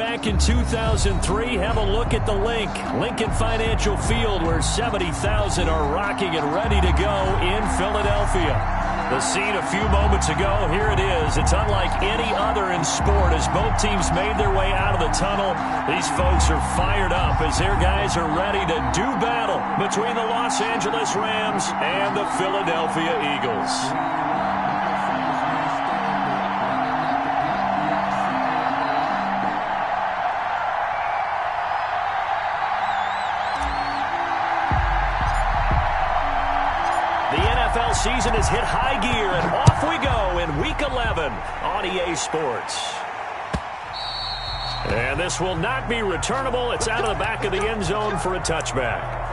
back in 2003. Have a look at the link. Lincoln Financial Field, where 70,000 are rocking and ready to go in Philadelphia. The scene a few moments ago, here it is. It's unlike any other in sport as both teams made their way out of the tunnel. These folks are fired up as their guys are ready to do battle between the Los Angeles Rams and the Philadelphia Eagles. NFL season has hit high gear, and off we go in Week 11 on EA Sports. And this will not be returnable. It's out of the back of the end zone for a touchback.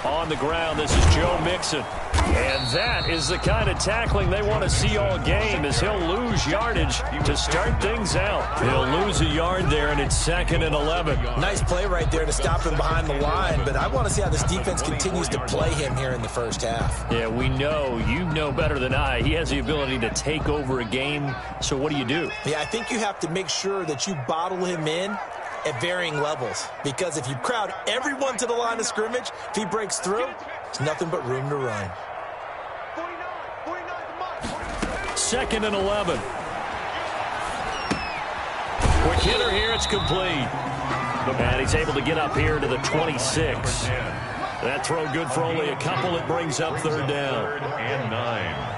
On the ground, this is Joe Mixon. And that is the kind of tackling they want to see all game, as he'll lose yardage to start things out. He'll lose a yard there, and it's 2nd and 11. Nice play right there to stop him behind the line, but I want to see how this defense continues to play him here in the first half. Yeah, we know, you know better than I, he has the ability to take over a game, so what do you do? Yeah, I think you have to make sure that you bottle him in at varying levels, because if you crowd everyone to the line of scrimmage, if he breaks through, there's nothing but room to run. 2nd and 11. Quick hitter here, it's complete. And he's able to get up here to the 26. That throw good for only a couple. It brings up 3rd down. 3rd and 9.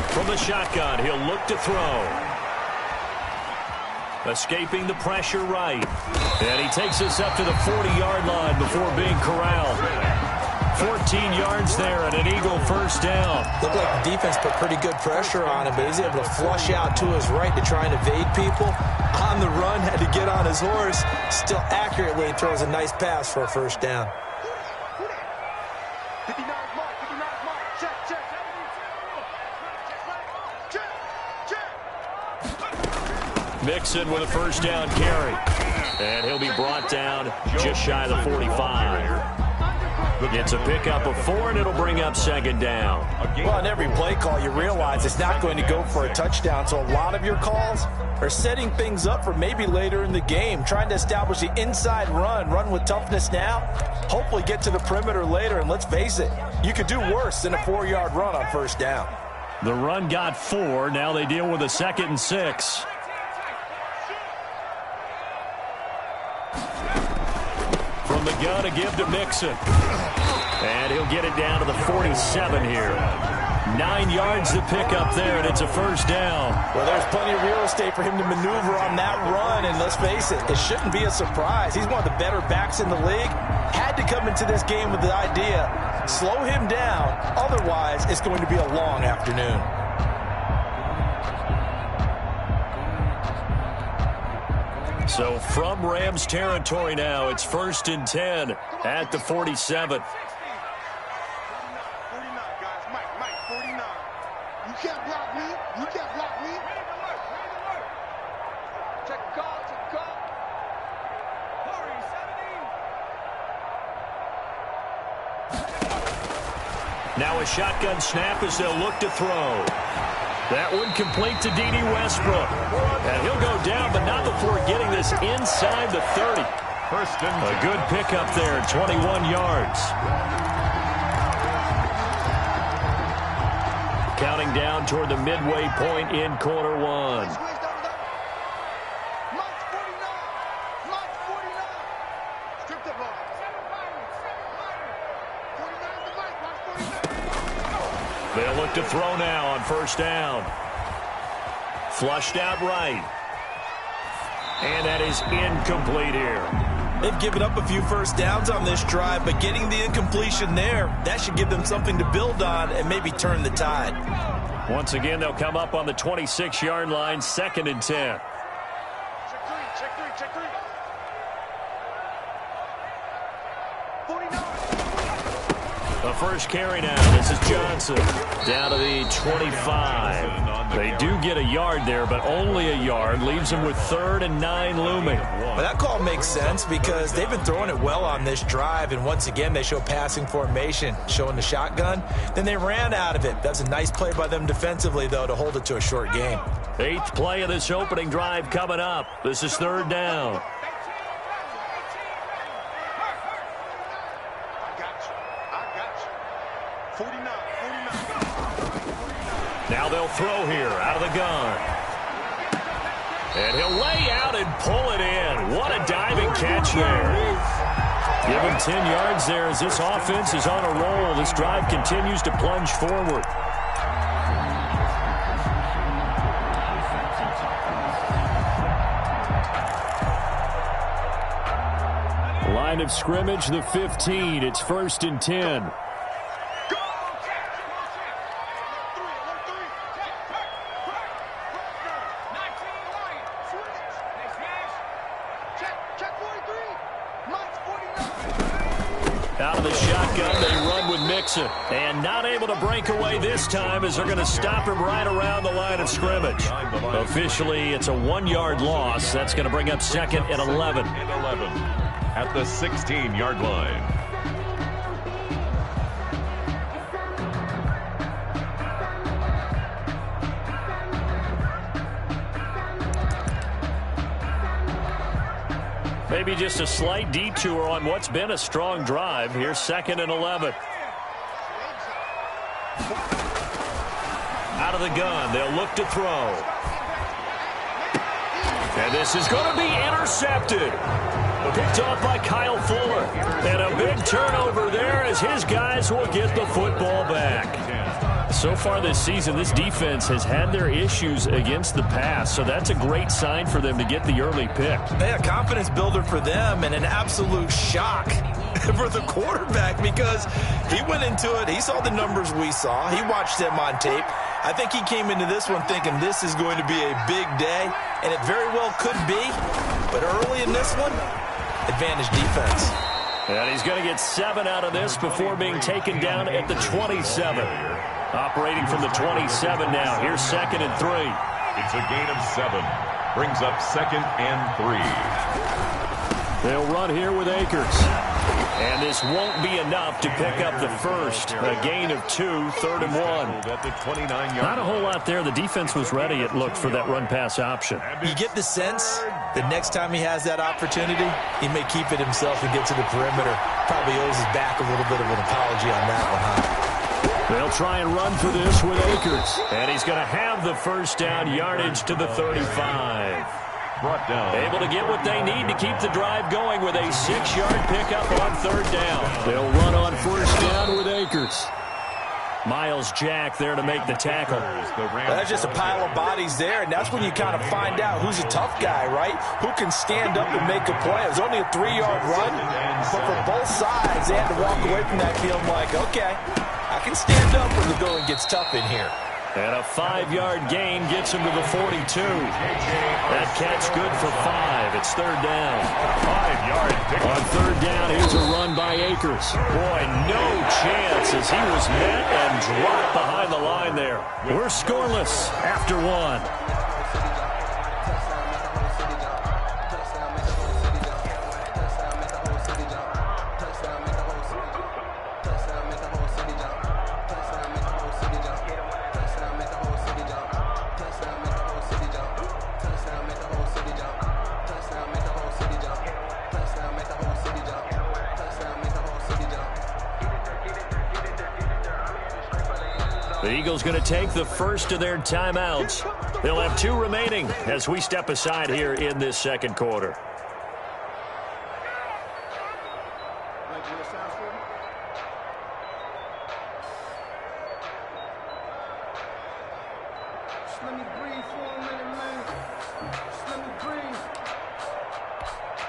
From the shotgun, he'll look to throw. Escaping the pressure right. And he takes us up to the 40-yard line before being corralled. 14 yards there and an Eagle first down. Looked like the defense put pretty good pressure on him, but he's able to flush out to his right to try and evade people. On the run, had to get on his horse. Still accurately throws a nice pass for a first down. Mixon with a first down carry. And he'll be brought down just shy of the 45. It's a pickup of 4, and it'll bring up 2nd down. Well, in every play call, you realize it's not going to go for a touchdown, so a lot of your calls are setting things up for maybe later in the game, trying to establish the inside run with toughness now, hopefully get to the perimeter later, and let's face it, you could do worse than a 4-yard run on first down. The run got 4. Now they deal with a 2nd and 6. From the gun, a give to Mixon. And he'll get it down to the 47 here. 9 yards to pick up there, and it's a first down. Well, there's plenty of real estate for him to maneuver on that run, and let's face it, it shouldn't be a surprise. He's one of the better backs in the league. Had to come into this game with the idea, slow him down, otherwise it's going to be a long afternoon. So from Rams territory now, it's 1st and 10 at the 47. 49, guys. Mike, 49. You can't block me. You can't block me. Ready to work. Check the call. Hurry, 70. Now a shotgun snap as they'll look to throw. That one complete to D.D. Westbrook. And he'll go down, but not before getting this inside the 30. A good pickup there, 21 yards. Counting down toward the midway point in quarter 1. They'll look to throw now on first down. Flushed out right. And that is incomplete here. They've given up a few first downs on this drive, but getting the incompletion there, that should give them something to build on and maybe turn the tide. Once again, they'll come up on the 26-yard line, 2nd and 10. Check three. 49. The first carry now. This is Johnson. Down to the 25. They do get a yard there, but only a yard. Leaves them with 3rd and 9 looming. Well, that call makes sense because they've been throwing it well on this drive, and once again, they show passing formation, showing the shotgun. Then they ran out of it. That's a nice play by them defensively, though, to hold it to a short game. 8th play of this opening drive coming up. This is 3rd down. Now they'll throw here out of the gun. And he'll lay out and pull it in. What a diving catch there. Give him 10 yards there as this offense is on a roll. This drive continues to plunge forward. Line of scrimmage, the 15. It's 1st and 10. Out of the shotgun, they run with Mixon. And not able to break away this time as they're going to stop him right around the line of scrimmage. Officially, it's a 1-yard loss. That's going to bring up 2nd and 11. At the 16-yard line. Maybe just a slight detour on what's been a strong drive. Here's 2nd and 11. Out of the gun, they'll look to throw. And this is going to be intercepted. Picked off by Kyle Fuller. And a big turnover there as his guys will get the football back. So far this season, this defense has had their issues against the pass, so that's a great sign for them to get the early pick. Yeah, confidence builder for them and an absolute shock for the quarterback because he went into it. He saw the numbers we saw. He watched them on tape. I think he came into this one thinking this is going to be a big day, and it very well could be. But early in this one, advantage defense. And he's going to get 7 out of this before being taken down at the 27. Operating from the 27 now. Here's 2nd and 3. It's a gain of 7. Brings up 2nd and 3. They'll run here with Akers. And this won't be enough to pick up the first. A gain of 2, 3rd and 1. At the 29-yard. Not a whole lot there. The defense was ready, it looked, for that run-pass option. You get the sense that next time he has that opportunity, he may keep it himself and get to the perimeter. Probably owes his back a little bit of an apology on that one, huh? They'll try and run for this with Akers. And he's going to have the first down, yardage to the 35. Brought down. Able to get what they need to keep the drive going with a 6-yard pickup on 3rd down. They'll run on 1st down with Akers. Miles Jack there to make the tackle. That's just a pile of bodies there, and that's when you kind of find out who's a tough guy, right? Who can stand up and make a play. It was only a 3-yard run, but for both sides, they had to walk away from that feeling like, okay, I can stand up when the going gets tough in here. And a 5-yard gain gets him to the 42. That catch good for 5. It's 3rd down. 5-yard pickup. On 3rd down, here's a run by Akers. Boy, no chance as he was met and dropped behind the line there. We're scoreless after 1. The Eagles going to take the first of their timeouts. They'll have 2 remaining as we step aside here in this 2nd quarter. let me breathe for a minute, man. Just let me breathe.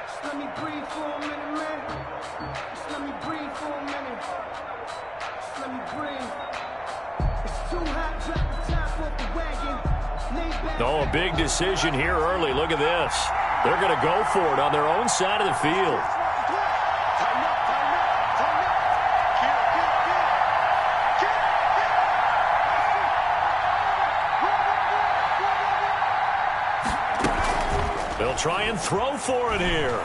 Just let me breathe for a minute, man. Just let me breathe for a minute. Just let me breathe. It's too hot, drop the top off the wagon. Oh, a big decision here early. Look at this. They're going to go for it on their own side of the field. They'll try and throw for it here.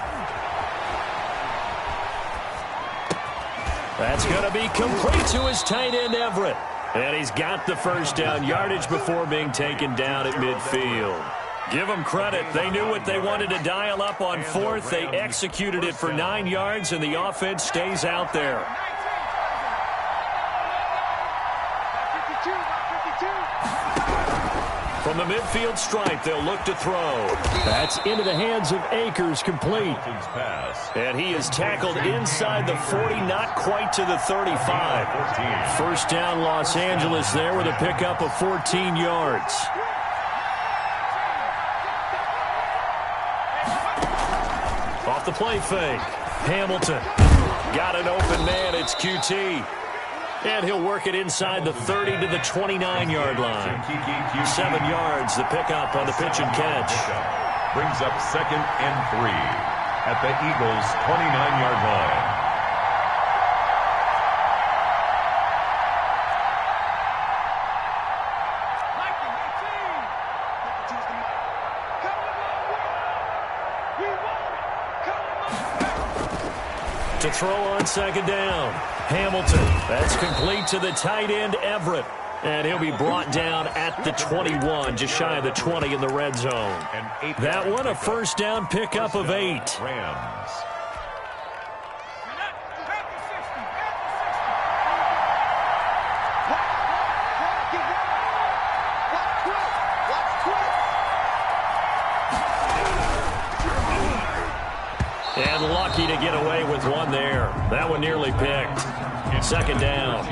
That's going to be complete to his tight end, Everett. And he's got the first down yardage before being taken down at midfield. Give them credit. They knew what they wanted to dial up on fourth. They executed it for 9 yards, and the offense stays out there. From the midfield stripe, they'll look to throw. That's into the hands of Akers, complete. And he is tackled inside the 40, not quite to the 35. First down, Los Angeles there with a pickup of 14 yards. Off the play fake. Hamilton got an open man. It's QT. And he'll work it inside the 30 to the 29-yard line. 7 yards, the pickup on the pitch and catch. Brings up 2nd and 3 at the Eagles' 29-yard line. To throw on second down. Hamilton. That's complete to the tight end, Everett. And he'll be brought down at the 21, just shy of the 20 in the red zone. That one, a first down pickup of 8. Rams. And lucky to get away with one there. That one nearly picked. Second down.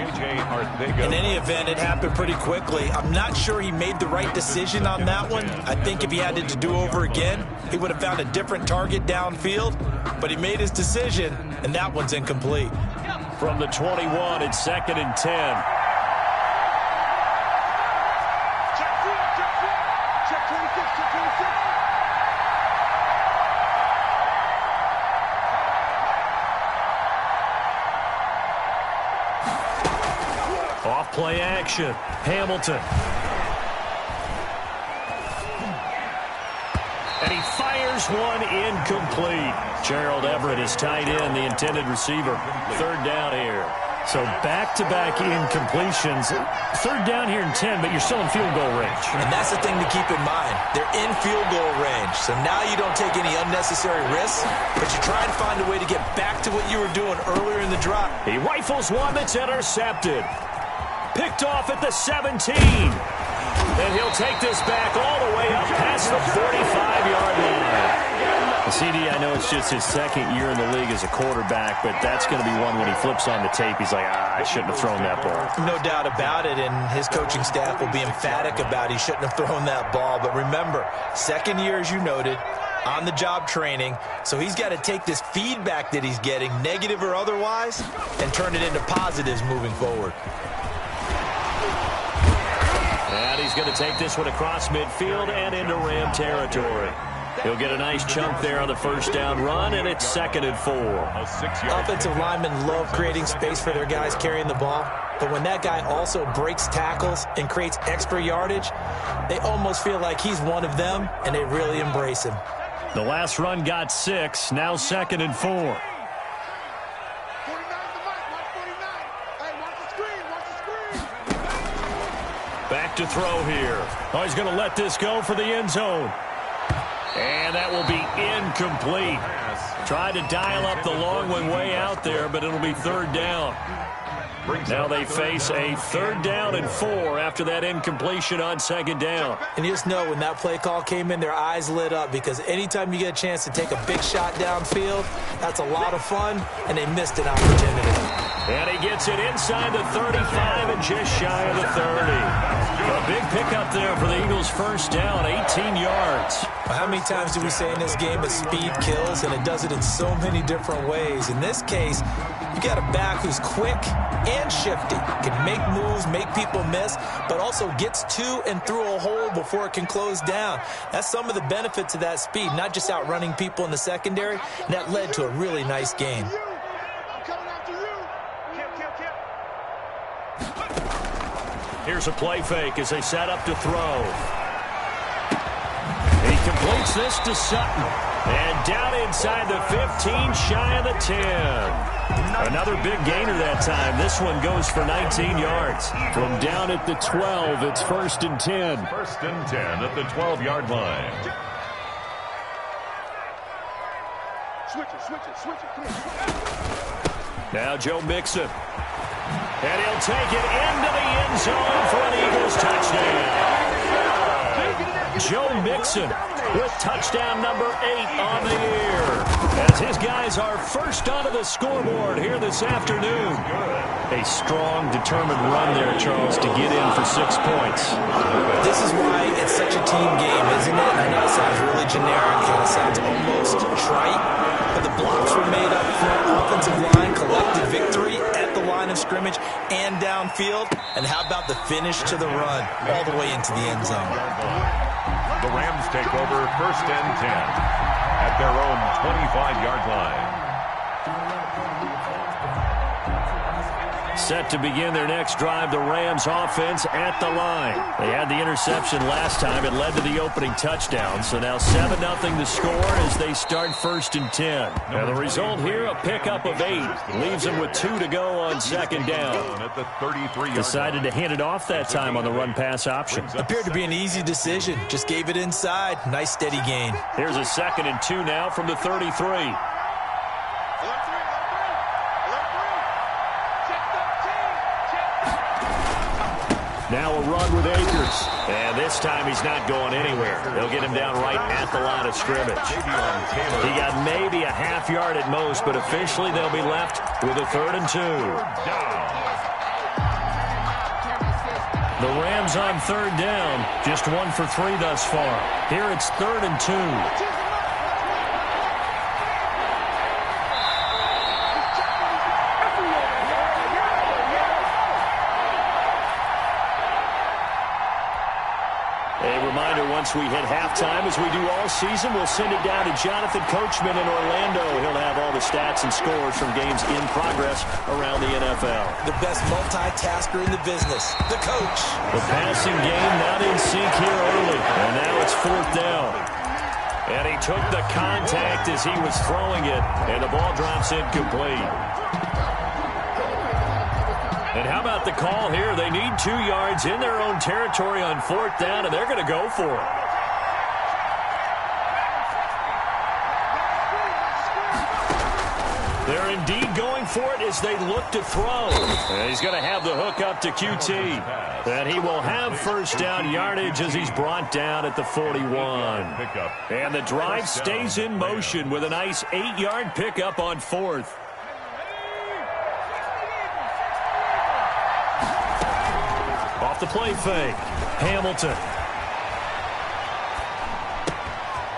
In any event, it happened pretty quickly. I'm not sure he made the right decision on that one. I think if he had it to do over again, he would have found a different target downfield. But he made his decision, and that one's incomplete. From the 21, it's 2nd and 10. Play action. Hamilton. And he fires one incomplete. Gerald Everett is tight end, the intended receiver. Third down here. So back-to-back incompletions. Third down here in 10, but you're still in field goal range. And that's the thing to keep in mind. They're in field goal range. So now you don't take any unnecessary risks, but you try and find a way to get back to what you were doing earlier in the drive. He rifles one that's intercepted. Picked off at the 17. And he'll take this back all the way up past the 45-yard line. CD, I know it's just his second year in the league as a quarterback, but that's going to be one when he flips on the tape. He's like, I shouldn't have thrown that ball. No doubt about it, and his coaching staff will be emphatic about he shouldn't have thrown that ball. But remember, second year, as you noted, on-the-job training, so he's got to take this feedback that he's getting, negative or otherwise, and turn it into positives moving forward. And he's going to take this one across midfield and into Ram territory. He'll get a nice chunk there on the first down run, and it's 2nd and 4. Offensive linemen love creating space for their guys carrying the ball, but when that guy also breaks tackles and creates extra yardage, they almost feel like he's one of them, and they really embrace him. The last run got 6, now 2nd and 4. Back to throw here. Oh, he's going to let this go for the end zone. And that will be incomplete. Tried to dial up the long one way out there, but it'll be third down. Now they face a 3rd down and 4 after that incompletion on 2nd down. And you just know when that play call came in, their eyes lit up, because anytime you get a chance to take a big shot downfield, that's a lot of fun, and they missed an opportunity. And he gets it inside the 35 and just shy of the 30. The big pickup there for the Eagles. First down, 18 yards. Well, how many times do we say in this game that speed kills, and it does it in so many different ways? In this case, you got a back who's quick and shifty, can make moves, make people miss, but also gets to and through a hole before it can close down. That's some of the benefits of that speed, not just outrunning people in the secondary, and that led to a really nice game. Here's a play fake as they set up to throw. He completes this to Sutton. And down inside the 15, shy of the 10. Another big gainer that time. This one goes for 19 yards. From down at the 12, it's 1st and 10. 1st and 10 at the 12-yard line. Switch it. Come on. Now Joe Mixon. And he'll take it into the end zone for an Eagles touchdown. Joe Mixon with touchdown number 8 on the year. As his guys are first onto the scoreboard here this afternoon. A strong, determined run there, Charles, to get in for 6 points. This is why it's such a team game, isn't it? I know it sounds really generic and it sounds almost trite, but the blocks were made up front. Offensive line collected victory at the line of scrimmage and downfield. And how about the finish to the run all the way into the end zone? The Rams take over 1st and 10 at their own 25-yard line. Set to begin their next drive, the Rams offense at the line. They had the interception last time. It led to the opening touchdown. So now 7-0 the score as they start 1st and 10. Now the result here, a pickup of 8. Leaves them with 2 to go on 2nd down. At the 33-yard Decided to hand it off that time on the run-pass option. Appeared to be an easy decision. Just gave it inside. Nice steady gain. Here's a 2nd and 2 now from the 33. Now a run with Akers. And this time he's not going anywhere. They'll get him down right at the line of scrimmage. He got maybe a half yard at most, but officially they'll be left with a 3rd and 2. The Rams on 3rd down. Just 1 for 3 thus far. Here it's 3rd and 2. Once we hit halftime, as we do all season, we'll send it down to Jonathan Coachman in Orlando. He'll have all the stats and scores from games in progress around the NFL. The best multitasker in the business, the coach. The passing game not in sync here early, and now it's 4th down. And he took the contact as he was throwing it, and the ball drops incomplete. And how about the call here? They need 2 yards in their own territory on 4th down, and they're going to go for it. They're indeed going for it as they look to throw. And he's going to have the hook up to QT. And he will have 1st down yardage as he's brought down at the 41. And the drive stays in motion with a nice 8-yard pickup on 4th. Off the play fake. Hamilton.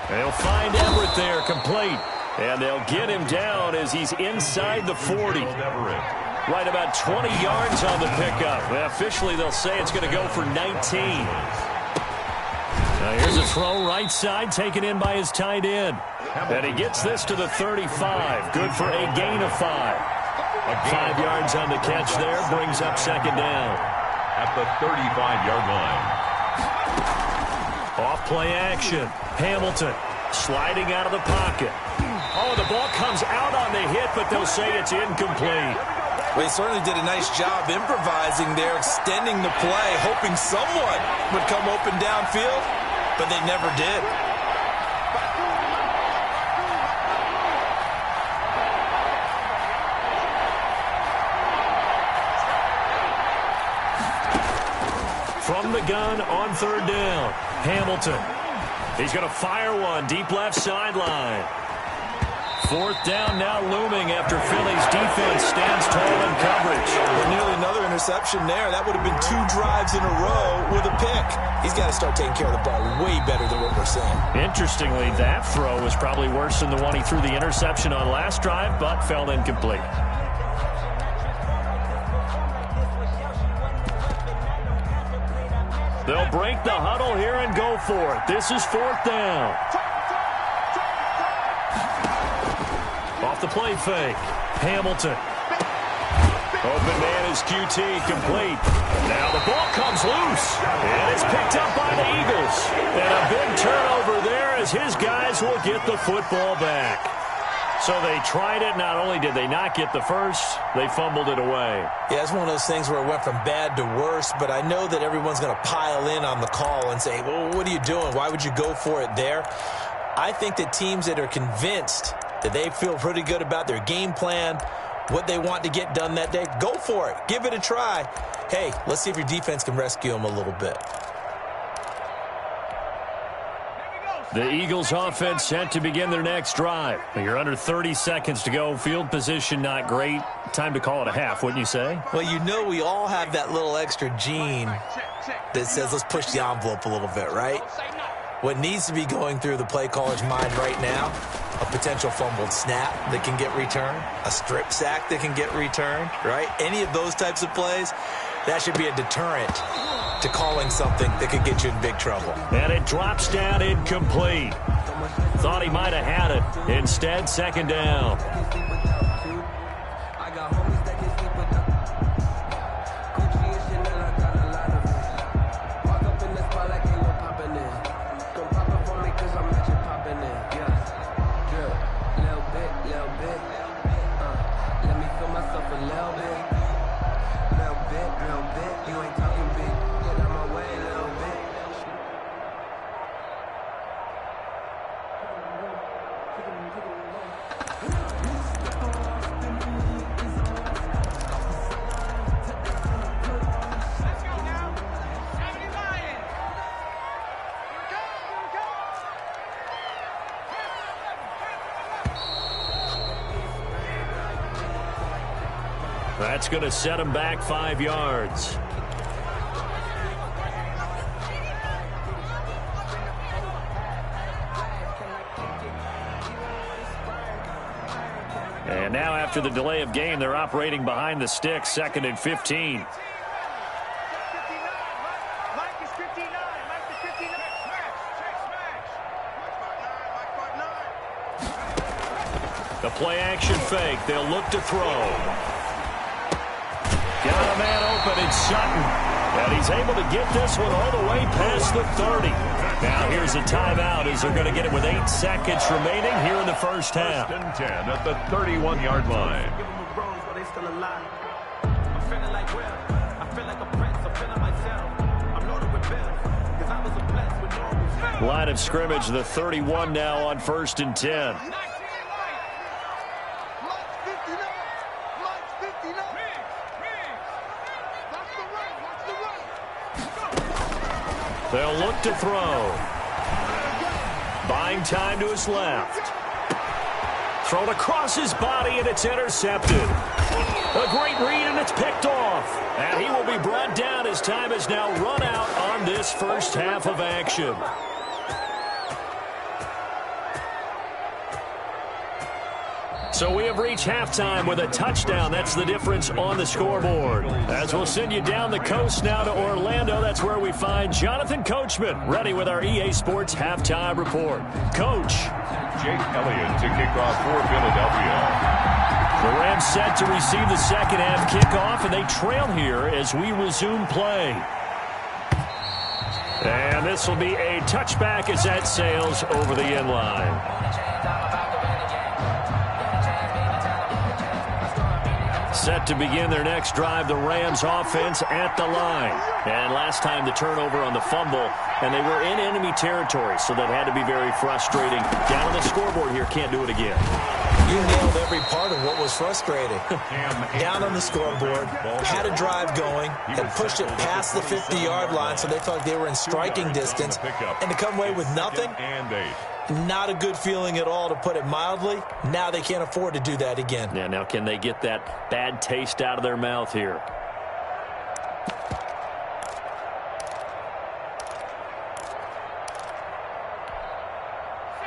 They'll find Everett there, complete. And they'll get him down as he's inside the 40. Right about 20 yards on the pickup. Well, officially, they'll say it's going to go for 19. Now here's a throw right side taken in by his tight end. And he gets this to the 35. Good for a gain of 5. 5 yards on the catch there. Brings up 2nd down. At the 35-yard line. Off play action. Hamilton sliding out of the pocket. Oh, the ball comes out on the hit, but they'll say it's incomplete. Well, he certainly did a nice job improvising there, extending the play, hoping someone would come open downfield, but they never did. From the gun on 3rd down, Hamilton. He's going to fire one deep left sideline. 4th down now looming after Philly's defense stands tall in coverage. Well, nearly another interception there. That would have been 2 drives in a row with a pick. He's got to start taking care of the ball way better than what we're seeing. Interestingly, that throw was probably worse than the one he threw the interception on last drive, but fell incomplete. They'll break the huddle here and go for it. This is 4th down. Off the play fake. Hamilton. Open man is QT, complete. Now the ball comes loose. And it's picked up by the Eagles. And a big turnover there as his guys will get the football back. So they tried it. Not only did they not get the first, they fumbled it away. Yeah, it's one of those things where it went from bad to worse, but I know that everyone's going to pile in on the call and say, well, what are you doing? Why would you go for it there? I think that teams that are convinced that they feel pretty good about their game plan, what they want to get done that day, go for it. Give it a try. Hey, let's see if your defense can rescue them a little bit. The Eagles offense set to begin their next drive. You're under 30 seconds to go. Field position not great. Time to call it a half, wouldn't you say? Well, you know we all have that little extra gene that says let's push the envelope a little bit, right? What needs to be going through the play caller's mind right now, a potential fumbled snap that can get returned, a strip sack that can get returned, right? Any of those types of plays, that should be a deterrent to calling something that could get you in big trouble. And it drops down incomplete. Thought he might have had it. Instead, 2nd down. That's going to set him back 5 yards. And now after the delay of game, they're operating behind the sticks, 2nd and 15. The play action fake. They'll look to throw. Got a man open in Sutton. And he's able to get this one all the way past the 30. Now here's a timeout as they're going to get it with 8 seconds remaining here in the first half. 1st and 10 at the 31-yard line. Give them a rose while they still alive. I'm feeling like Will. I feel like a prince. I'm feeling myself. I'm loaded with bills. Because I was a blessed with normal. Line of scrimmage, the 31 now on 1st and 10. They'll look to throw. Buying time to his left. Thrown across his body, and it's intercepted. A great read, and it's picked off. And he will be brought down as time has now run out on this first half of action. So we have reached halftime with a touchdown. That's the difference on the scoreboard. As we'll send you down the coast now to Orlando, that's where we find Jonathan Coachman, ready with our EA Sports halftime report. Coach. Jake Elliott to kick off for Philadelphia. The Rams set to receive the second half kickoff, and they trail here as we resume play. And this will be a touchback as that sails over the end line. Set to begin their next drive, the Rams offense at the line. And last time the turnover on the fumble and they were in enemy territory, so that had to be very frustrating. Down on the scoreboard here, can't do it again. You nailed every part of what was frustrating. Down on the scoreboard, had a drive going, had pushed it past the 50-yard line, so they felt like they were in striking distance, and to come away with nothing, not a good feeling at all, to put it mildly. Now they can't afford to do that again. Yeah, now can they get that bad taste out of their mouth here?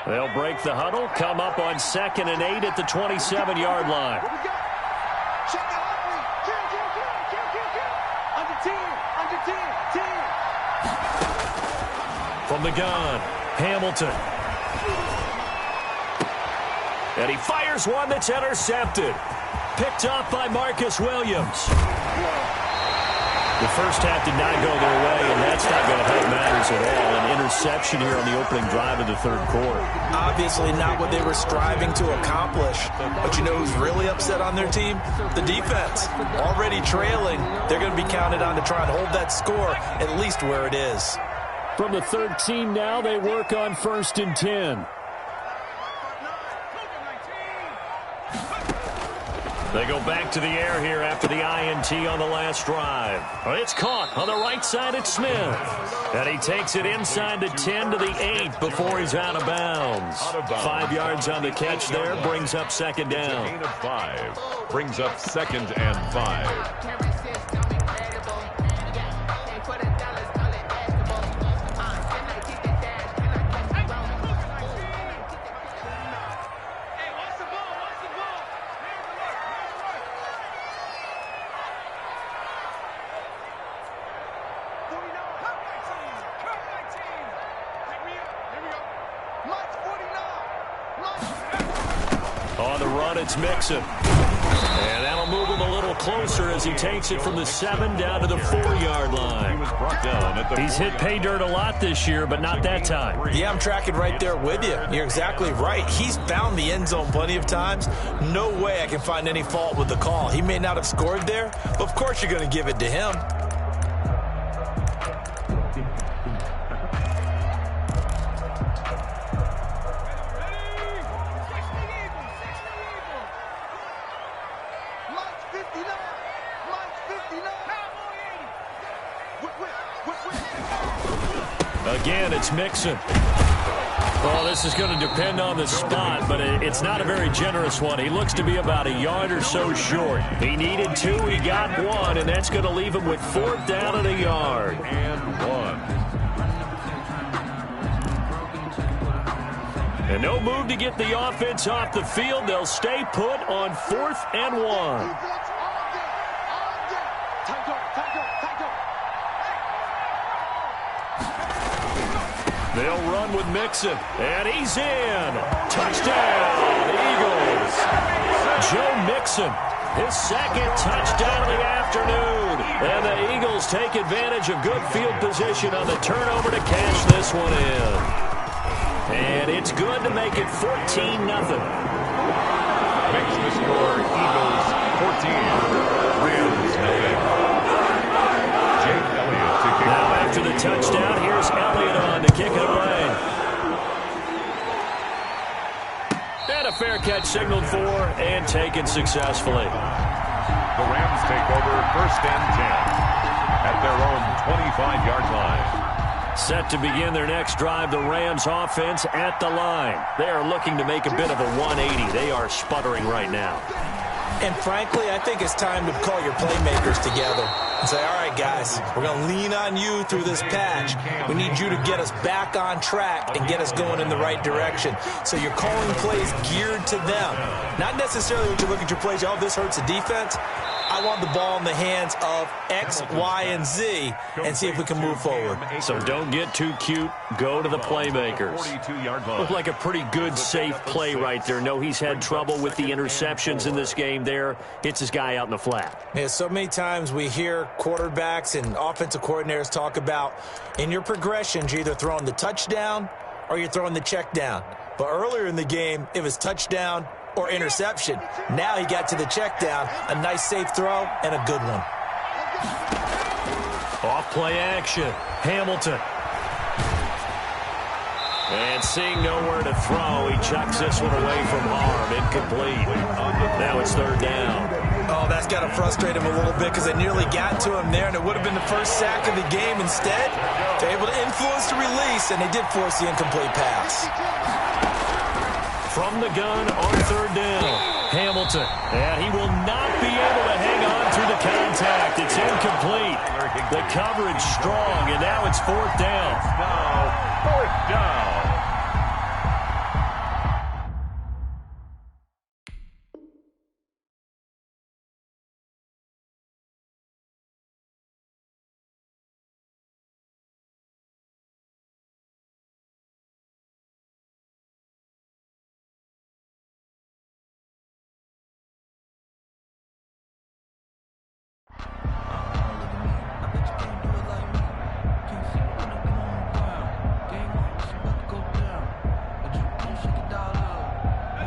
They'll break the huddle, come up on 2nd and 8 at the 27-yard line. Check the heartbeat. Kill. Under 10. From the gun, Hamilton. And he fires one that's intercepted. Picked off by Marcus Williams. The first half did not go their way, and that's not going to help matters at all. An interception here on the opening drive of the third quarter. Obviously not what they were striving to accomplish. But you know who's really upset on their team? The defense. Already trailing, they're going to be counted on to try and hold that score at least where it is. From the 13 now, they work on 1st and 10. They go back to the air here after the INT on the last drive. It's caught on the right side at Smith. And he takes it inside the 10 to the 8 before he's out of bounds. 5 yards on the catch there, brings up 2nd down. Gain of 5 brings up 2nd and 5. On the run, it's Mixon. And that'll move him a little closer as he takes it from the 7 down to the 4-yard line. He was brought down at the He's hit pay dirt a lot this year, but not that time. Yeah, I'm tracking right there with you. You're exactly right. He's found the end zone plenty of times. No way I can find any fault with the call. He may not have scored there, but of course you're going to give it to him. Again, it's Mixon. Well, this is going to depend on the spot, but it's not a very generous one. He looks to be about a yard or so short. He needed 2, he got 1, and that's going to leave him with 4th down and a yard. and 1. And no move to get the offense off the field. They'll stay put on 4th and 1. They'll run with Mixon, and he's in. Touchdown, Eagles. Joe Mixon, his 2nd touchdown of the afternoon. And the Eagles take advantage of good field position on the turnover to cash this one in. And it's good to make it 14-0. Makes the score Eagles 14, Rams nothing. Jake Elliott to kick. Now after the touchdown, here's Elliott on to kick it away. And a fair catch signaled for and taken successfully. The Rams take over 1st and 10 at their own 25-yard line. Set to begin their next drive, the Rams offense at the line. They are looking to make a bit of a 180. They are sputtering right now. And frankly, I think it's time to call your playmakers together and say, all right, guys, we're going to lean on you through this patch. We need you to get us back on track and get us going in the right direction. So you're calling plays geared to them. Not necessarily when you look at your plays, oh, this hurts the defense. I want the ball in the hands of X, Y, and Z and see if we can move forward. So don't get too cute. Go to the playmakers. 42-yard line. Looked like a pretty good, safe play right there. No, he's had trouble with the interceptions in this game there. Hits his guy out in the flat. Yeah, so many times we hear quarterbacks and offensive coordinators talk about in your progressions, you're either throwing the touchdown or you're throwing the check down. But earlier in the game, it was touchdown or interception. Now he got to the check down, a nice safe throw and a good one. Off play action. Hamilton. And seeing nowhere to throw, he chucks this one away from harm. Incomplete. Now it's third down. Oh, that's got to frustrate him a little bit because they nearly got to him there, and it would have been the first sack of the game. Instead, they're able to influence the release, and they did force the incomplete pass. From the gun on third down, Hamilton. And he will not be able to hang on through the contact. It's incomplete. The coverage strong, and now it's fourth down. Now, fourth down.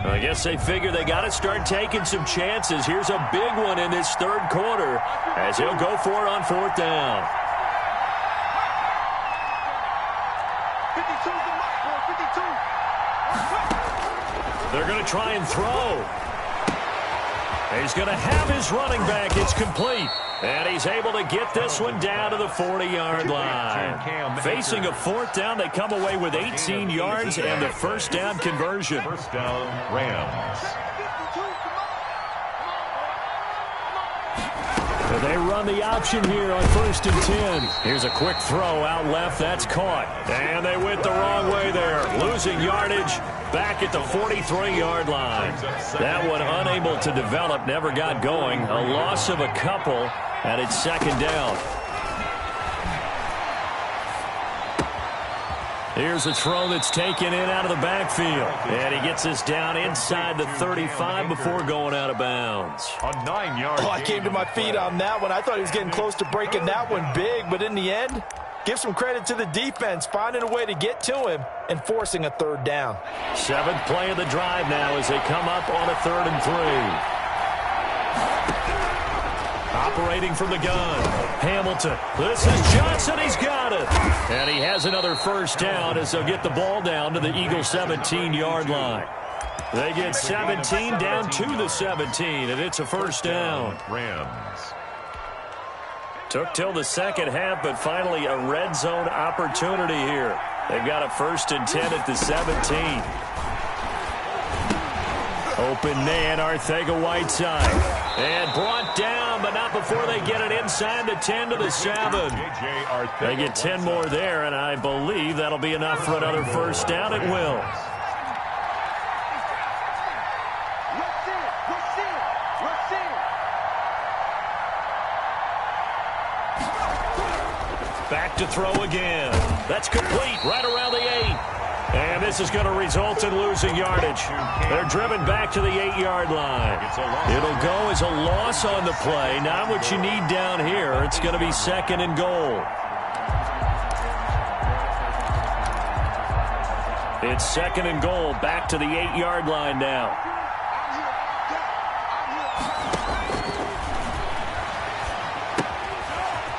I guess they figure they got to start taking some chances. Here's a big one in this third quarter as he'll go for it on fourth down. 52's the mark, boy, 52. They're going to try and throw. He's going to have his running back. It's complete. And he's able to get this one down to the 40-yard line. Facing a fourth down, they come away with 18 yards and the first down conversion. First down, Rams. They run the option here on 1st and 10. Here's a quick throw out left. That's caught. And they went the wrong way there. Losing yardage back at the 43-yard line. That one unable to develop, never got going. A loss of a couple, and it's second down. Here's a throw that's taken in out of the backfield. And he gets this down inside the 35 before going out of bounds. A 9-yard I came to my feet on that one. I thought he was getting close to breaking that one big, but in the end, give some credit to the defense, finding a way to get to him and forcing a third down. 7th play of the drive now as they come up on a 3rd and 3. Operating from the gun, Hamilton. This is Johnson. He's got it. And he has another first down as they'll get the ball down to the Eagles' 17-yard line. They get 17 down to the 17, and it's a first down. Rams. Took till the second half, but finally a red zone opportunity here. They've got a 1st and 10 at the 17. Open man, Arcega-Whiteside. And brought down, but not before they get it inside the 10 to the 7. They get 10 more there, and I believe that'll be enough for another first down. It will. Back to throw again. That's complete right around the 8. And this is going to result in losing yardage. They're driven back to the 8-yard line. It'll go as a loss on the play. Not what you need down here. It's going to be 2nd and goal. It's 2nd and goal. Back to the 8-yard line now.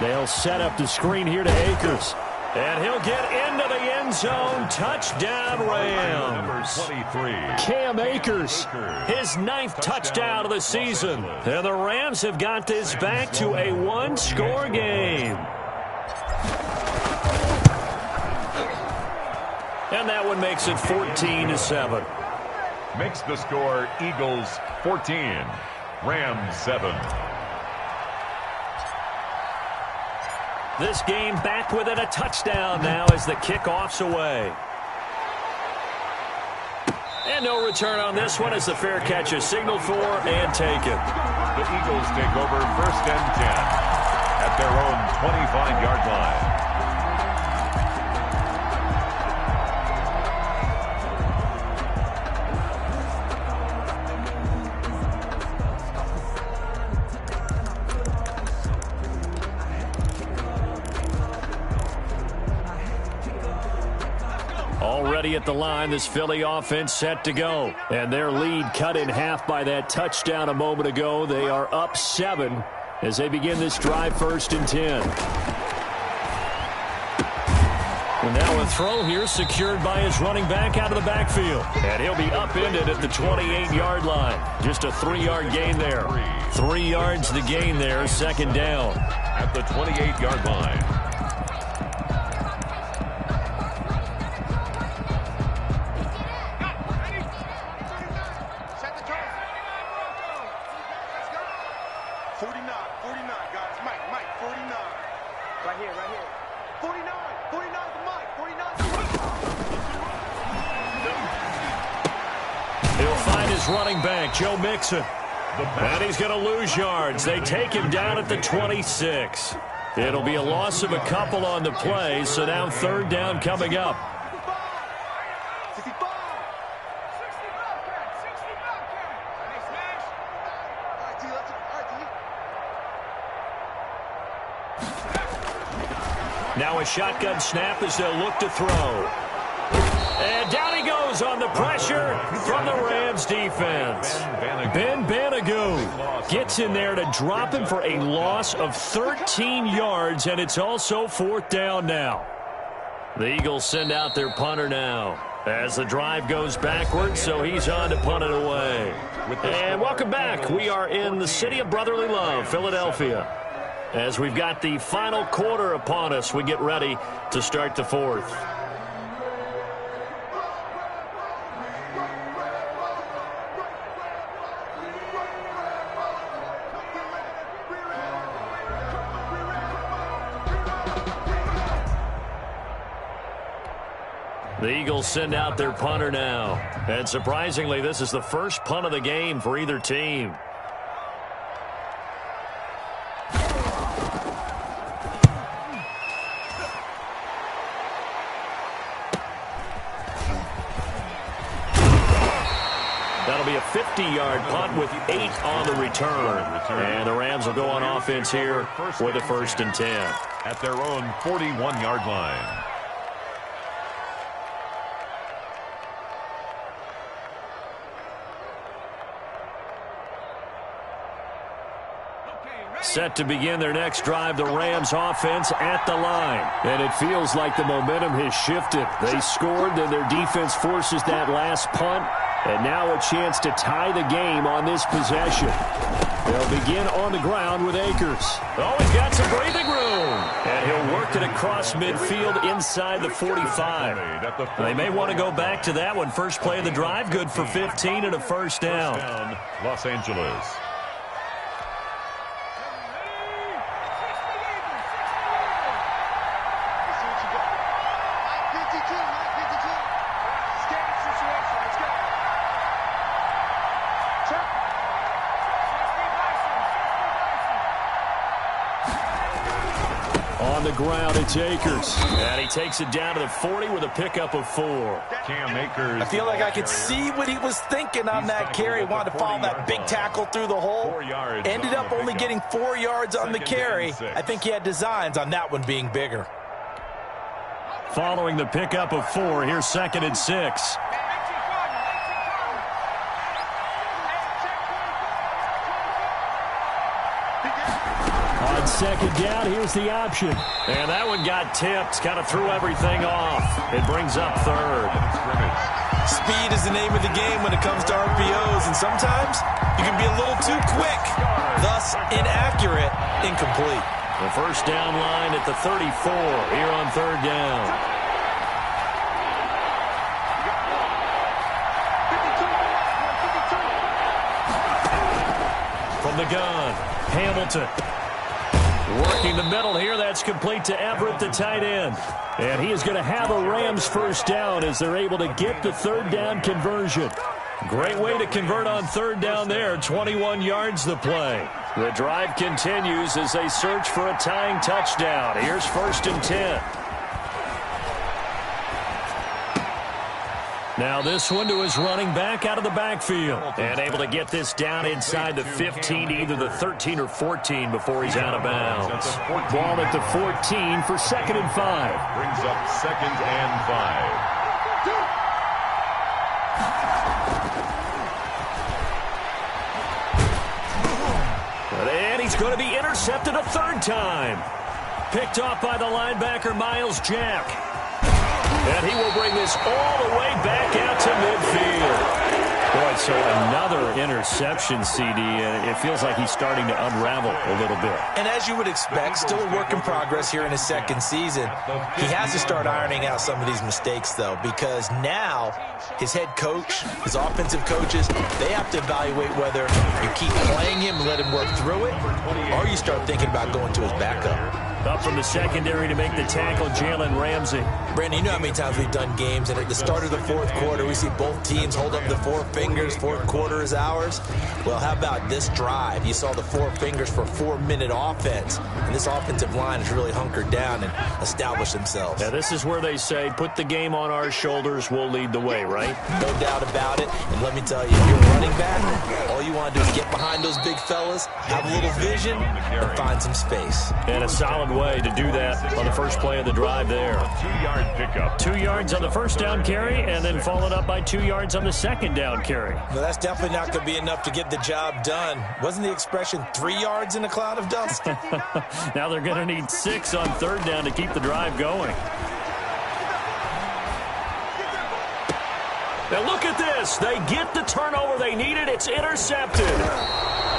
They'll set up the screen here to Akers. And he'll get into the end zone. Touchdown, Rams. Number 23. Cam Akers, his 9th touchdown of the season. And the Rams have got this back to a one-score game. And that one makes it 14-7. Makes the score Eagles 14, Rams 7. This game back within a touchdown now as the kickoff's away. And no return on this one as the fair catch is signaled for and taken. The Eagles take over 1st and 10 at their own 25-yard line. Already at the line, this Philly offense set to go. And their lead cut in half by that touchdown a moment ago. They are up 7 as they begin this drive 1st and 10. And now a throw here secured by his running back out of the backfield. And he'll be upended at the 28-yard line. Just a 3-yard gain there. 3 yards to gain there, second down. At the 28-yard line. Set the tone. 49, guys. Mike, 49. Right here. 49 to Mike, 49 to Mike. He'll find his running back, Joe Mixon. And he's going to lose yards. They take him down at the 26. It'll be a loss of a couple on the play, so now third down coming up. 65. 65. Now a shotgun snap as they'll look to throw. And down he goes on the pressure from the Rams defense. Ben Banagoo gets in there to drop him for a loss of 13 yards, and it's also fourth down now. The Eagles send out their punter now as the drive goes backwards, so he's on to punt it away. And welcome back. We are in the city of brotherly love, Philadelphia. As we've got the final quarter upon us, we get ready to start the fourth. The Eagles send out their punter now. And surprisingly, this is the first punt of the game for either team. That'll be a 50-yard punt with 8 on the return. And the Rams will go on offense here with a 1st and 10. At their own 41-yard line. Set to begin their next drive, the Rams offense at the line. And it feels like the momentum has shifted. They scored, then their defense forces that last punt. And now a chance to tie the game on this possession. They'll begin on the ground with Akers. Oh, he's got some breathing room. And he'll work it across midfield inside the 45. They may want to go back to that one. First play of the drive, good for 15 and a first down. Los Angeles. On the ground, it's Akers. And he takes it down to the 40 with a pickup of 4. Cam Akers. I feel like I could see what he was thinking on that carry. He wanted to follow that big tackle through the hole. Ended up only getting 4 yards on the carry. I think he had designs on that one being bigger. Following the pickup of 4, here's 2nd and 6. On 2nd down, here's the option. And that one got tipped, kind of threw everything off. It brings up 3rd. Speed is the name of the game when it comes to RPOs, and sometimes you can be a little too quick, thus inaccurate, incomplete. The first down line at the 34 here on 3rd down. From the gun, Hamilton. Working the middle here, that's complete to Everett, the tight end. And he is going to have a Rams first down as they're able to get the 3rd down conversion. Great way to convert on 3rd down there, 21 yards the play. The drive continues as they search for a tying touchdown. Here's 1st and 10. Now this one to his running back out of the backfield. And able to get this down inside the 15, either the 13 or 14 before he's out of bounds. Ball at the 14 for 2nd and 5. Brings up 2nd and 5. And he's going to be intercepted a 3rd time. Picked off by the linebacker, Miles Jack. And he will bring this all the way back out to midfield. Boy, so another interception, CD. It feels like he's starting to unravel a little bit. And as you would expect, still a work in progress here in his second season. He has to start ironing out some of these mistakes, though, because now his head coach, his offensive coaches, they have to evaluate whether you keep playing him and let him work through it, or you start thinking about going to his backup. Up from the secondary to make the tackle, Jalen Ramsey. Brandon, you know how many times we've done games, and at the start of the fourth quarter, we see both teams hold up the four fingers, fourth quarter is ours. Well, how about this drive? You saw the four fingers for a 4-minute offense, and this offensive line has really hunkered down and established themselves. Now, this is where they say, put the game on our shoulders, we'll lead the way, right? No doubt about it, and let me tell you, if you're a running back, all you want to do is get behind those big fellas, have a little vision, and find some space. And a solid way to do that on the first play of the drive there. 2-yard pickup. 2 yards on the first down carry, and then followed up by 2 yards on the second down carry. No, that's definitely not going to be enough to get the job done. Wasn't the expression 3 yards in a cloud of dust? Now they're going to need 6 on third down to keep the drive going. Now look at this. They get the turnover they needed. It's intercepted.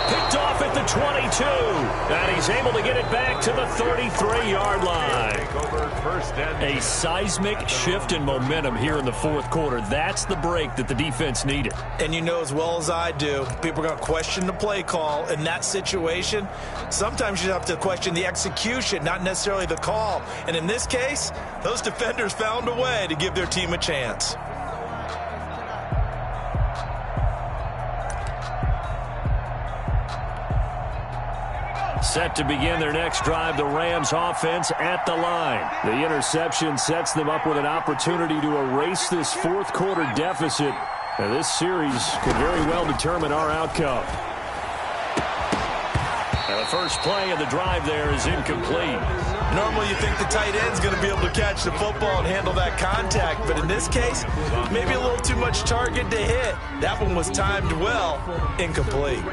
Picked off at the 22. And he's able to get it back to the 33-yard line. A seismic shift in momentum here in the fourth quarter. That's the break that the defense needed. And you know as well as I do, people are going to question the play call in that situation. Sometimes you have to question the execution, not necessarily the call. And in this case, those defenders found a way to give their team a chance. Set to begin their next drive, the Rams offense at the line. The interception sets them up with an opportunity to erase this fourth quarter deficit. Now, this series could very well determine our outcome. Now, the first play of the drive there is incomplete. Normally you think the tight end's going to be able to catch the football and handle that contact, but in this case, maybe a little too much target to hit. That one was timed well, incomplete.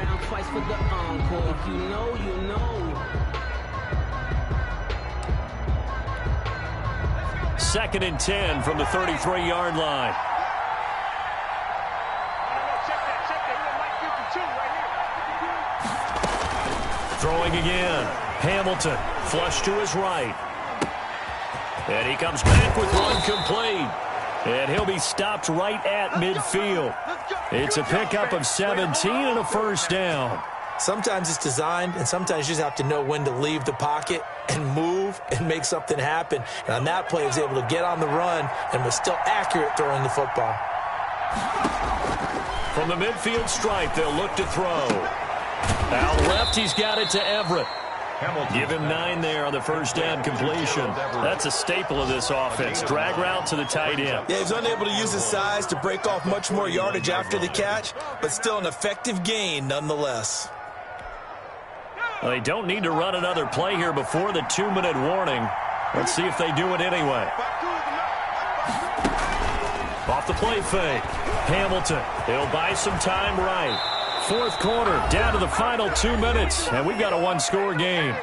Second and 10 from the 33-yard line. Throwing again. Hamilton, flush to his right. And he comes back with one complete. And he'll be stopped right at midfield. It's a pickup of 17 and a first down. Sometimes it's designed, and sometimes you just have to know when to leave the pocket and move and make something happen. And on that play, he was able to get on the run and was still accurate throwing the football. From the midfield stripe, they'll look to throw. Out left, he's got it to Everett. Give him 9 there on the first down completion. That's a staple of this offense. Drag route to the tight end. Yeah, he's unable to use his size to break off much more yardage after the catch, but still an effective gain nonetheless. Well, they don't need to run another play here before the 2-minute warning. Let's see if they do it anyway. Off the play fake. Hamilton. He'll buy some time right. Fourth quarter, down to the final 2 minutes, and we've got a one-score game.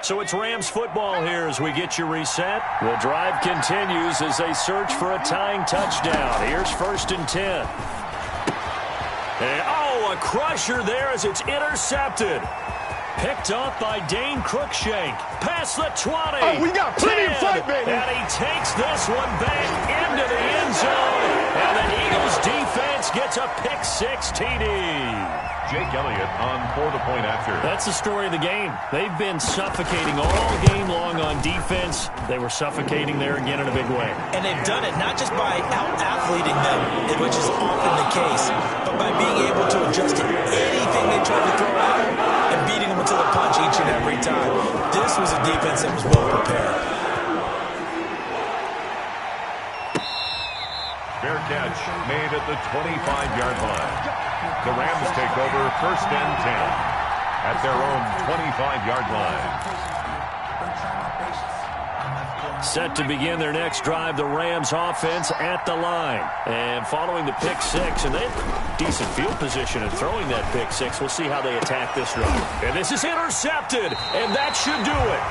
So it's Rams football here as we get you reset. The drive continues as they search for a tying touchdown. Here's first and 10. And, a crusher there as it's intercepted. Picked off by Dane Cruikshank. Past the 20. Oh, we got plenty of fight, baby. And he takes this one back into the end zone. And the Eagles defense gets a pick-6 TD. Jake Elliott on for the point after. That's the story of the game. They've been suffocating all game long on defense. They were suffocating there again in a big way. And they've done it not just by out-athleting them, which is often the case, but by being able to adjust to anything they try to throw out and beating them to the punch each and every time. This was a defense that was well prepared. Fair catch made at the 25-yard line. The Rams take over first and 10 at their own 25-yard line. Set to begin their next drive, the Rams offense at the line. And following the pick six, and they have decent field position in throwing that pick six. We'll see how they attack this drive. And this is intercepted, and that should do it.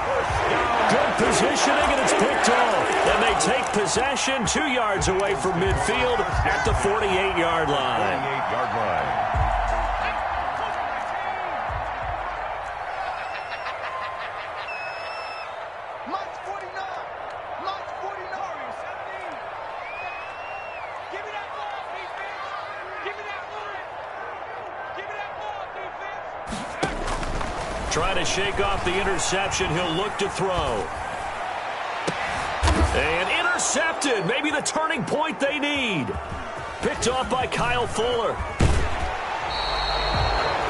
Good positioning, and it's picked off. And they take possession 2 yards away from midfield at the 48-yard line. 48-yard line. Trying to shake off the interception. He'll look to throw. And intercepted. Maybe the turning point they need. Picked off by Kyle Fuller.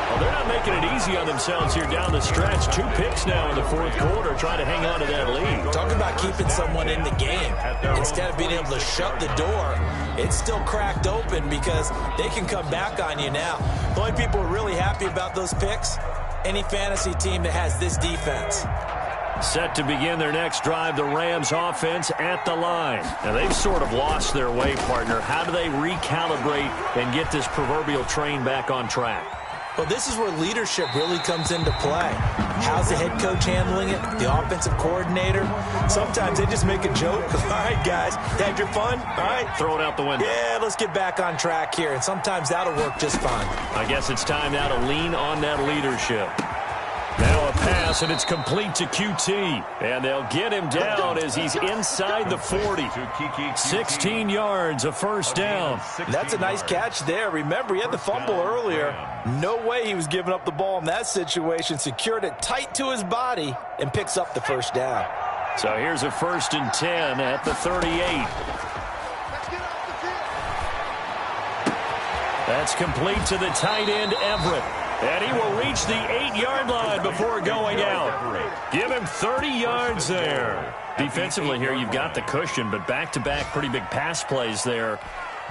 Well, they're not making it easy on themselves here down the stretch. 2 picks now in the fourth quarter, trying to hang on to that lead. Talking about keeping someone in the game. Instead of being able to shut the door, it's still cracked open because they can come back on you now. The only people who are really happy about those picks, any fantasy team that has this defense. Set to begin their next drive, the Rams offense at the line. Now, they've sort of lost their way, partner. How do they recalibrate and get this proverbial train back on track? Well, this is where leadership really comes into play. How's the head coach handling it? The offensive coordinator? Sometimes they just make a joke. All right, guys, had your fun? All right. Throw it out the window. Yeah, let's get back on track here. And sometimes that'll work just fine. I guess it's time now to lean on that leadership. Now a pass, and it's complete to QT. And they'll get him down as he's inside the 40. 16 yards, a first down. That's a nice catch there. Remember, he had the fumble earlier. No way he was giving up the ball in that situation. Secured it tight to his body and picks up the first down. So here's a 1st and 10 at the 38. That's complete to the tight end, Everett. And he will reach the 8-yard line before going out. Give him 30 yards there. Defensively here, you've got the cushion, but back-to-back pretty big pass plays there.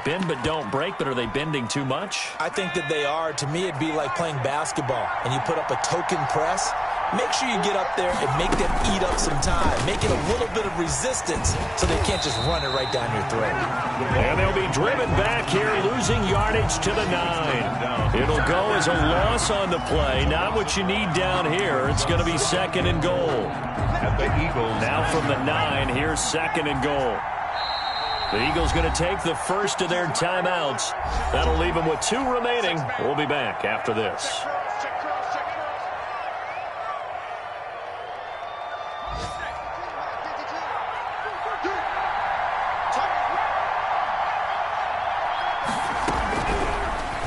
Bend but don't break, but are they bending too much? I think that they are. To me, it'd be like playing basketball, and you put up a token press. Make sure you get up there and make them eat up some time. Make it a little bit of resistance so they can't just run it right down your throat. And they'll be driven back here, losing yardage to the 9. It'll go as a loss on the play. Not what you need down here. It's going to be 2nd and goal. At the Eagles. Now from the 9, here's 2nd and goal. The Eagles going to take the first of their timeouts. That'll leave them with 2 remaining. We'll be back after this.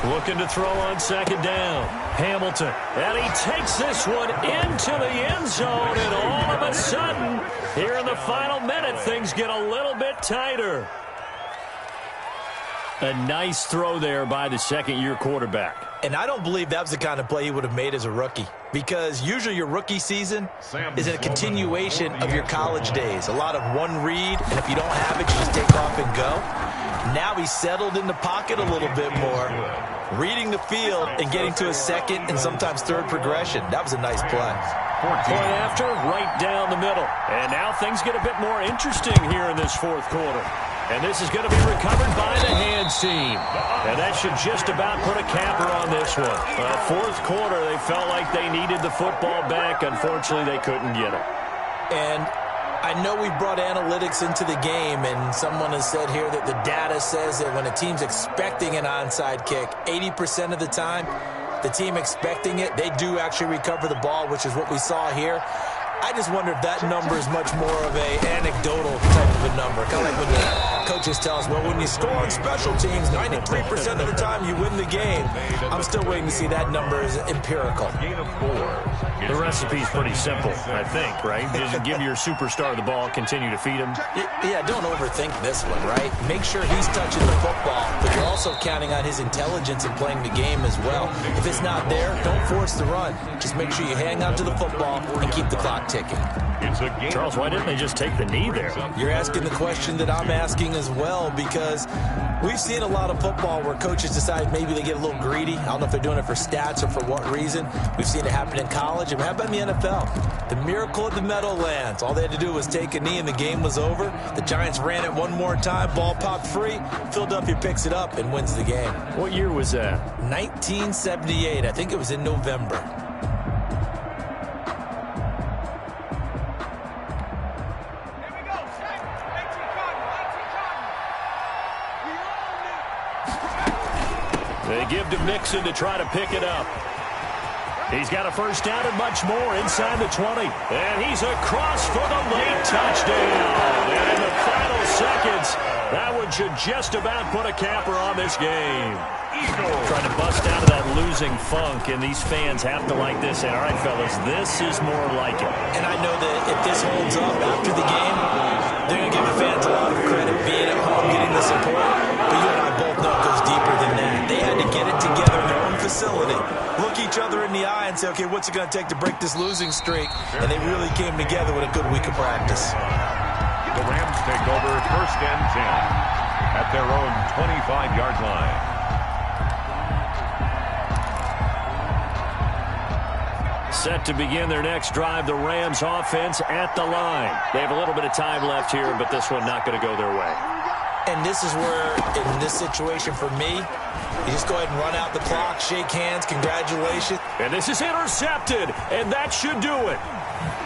Looking to throw on 2nd down. Hamilton. And he takes this one into the end zone. And all of a sudden, here in the final minute, things get a little bit tighter. A nice throw there by the second-year quarterback. And I don't believe that was the kind of play he would have made as a rookie. Because usually your rookie season is a continuation of your college days. A lot of one read, and if you don't have it, you just take off and go. Now he's settled in the pocket a little bit more, reading the field and getting to a second and sometimes third progression. That was a nice play. Point after, right down the middle. And now things get a bit more interesting here in this fourth quarter. And this is going to be recovered by the hands team. And that should just about put a capper on this one. Fourth quarter, they felt like they needed the football back. Unfortunately, they couldn't get it. And I know we brought analytics into the game, and someone has said here that the data says that when a team's expecting an onside kick, 80% of the time, the team expecting it, they do actually recover the ball, which is what we saw here. I just wonder if that number is much more of a anecdotal type of a number. Kind of like when the coaches tell us, well, when you score on special teams, 93% of the time you win the game. I'm still waiting to see that number is empirical. The recipe's pretty simple, I think, right? Just give your superstar the ball, continue to feed him. Yeah, don't overthink this one, right? Make sure he's touching the football, but you're also counting on his intelligence in playing the game as well. If it's not there, don't force the run. Just make sure you hang on to the football and keep the clock clock ticking. It's a game. Charles, why didn't they just take the knee there? You're asking the question that I'm asking as well, because we've seen a lot of football where coaches decide maybe they get a little greedy. I don't know if they're doing it for stats or for what reason. We've seen it happen in college, and how about in the NFL? The miracle of the Meadowlands. All they had to do was take a knee, and the game was over. The Giants ran it one more time. Ball popped free. Philadelphia picks it up and wins the game. What year was that? 1978. I think it was in November. They give to Mixon to try to pick it up. He's got a first down and much more inside the 20. And he's across for the late touchdown. And in the final seconds, that one should just about put a capper on this game. Eagles trying to bust out of that losing funk, and these fans have to like this. And all right, fellas, this is more like it. And I know that if this holds up after the game, they're going to give the fans a lot of credit being at home, getting the support. But you and I both know it goes deeper than that. They had to get it together in their own facility, look each other in the eye and say, okay, what's it going to take to break this losing streak? And they really came together with a good week of practice. The Rams take over first and 10 at their own 25-yard line. Set to begin their next drive, the Rams offense at the line. They have a little bit of time left here, but this one not going to go their way. And this is where, in this situation for me, you just go ahead and run out the clock, shake hands, congratulations. And this is intercepted, and that should do it.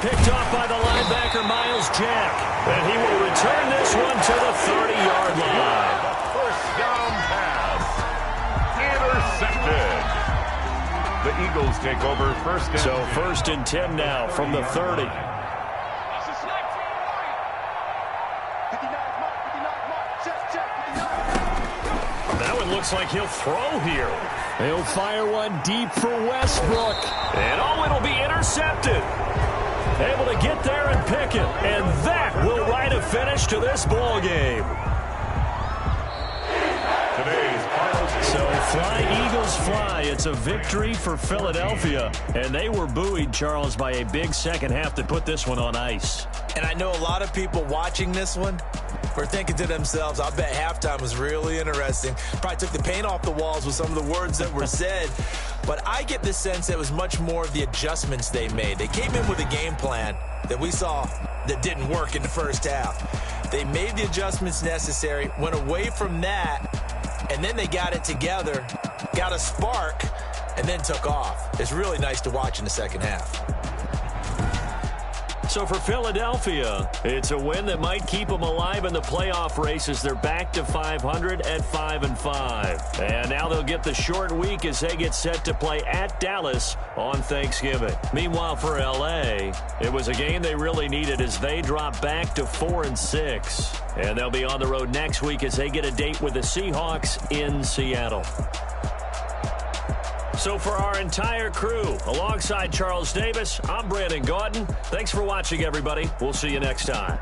Picked off by the linebacker, Miles Jack. And he will return this one to the 30-yard line. First down pass. Intercepted. The Eagles take over first and 10. So first and 10 now from the 30. That one looks like he'll throw here. He'll fire one deep for Westbrook. And oh, it'll be intercepted. Able to get there and pick it. And that will write a finish to this ball game. Today's final. So fly, Eagles, fly. It's a victory for Philadelphia. And they were buoyed, Charles, by a big second half that put this one on ice. And I know a lot of people watching this one were thinking to themselves, I bet halftime was really interesting. Probably took the paint off the walls with some of the words that were said. But I get the sense that it was much more of the adjustments they made. They came in with a game plan that we saw that didn't work in the first half. They made the adjustments necessary, went away from that, and then they got it together, got a spark, and then took off. It's really nice to watch in the second half. So for Philadelphia, it's a win that might keep them alive in the playoff races. They're back to 500 at 5-5. And now they'll get the short week as they get set to play at Dallas on Thanksgiving. Meanwhile, for L.A., it was a game they really needed as they drop back to 4-6. And they'll be on the road next week as they get a date with the Seahawks in Seattle. So for our entire crew, alongside Charles Davis, I'm Brandon Gaudin. Thanks for watching, everybody. We'll see you next time.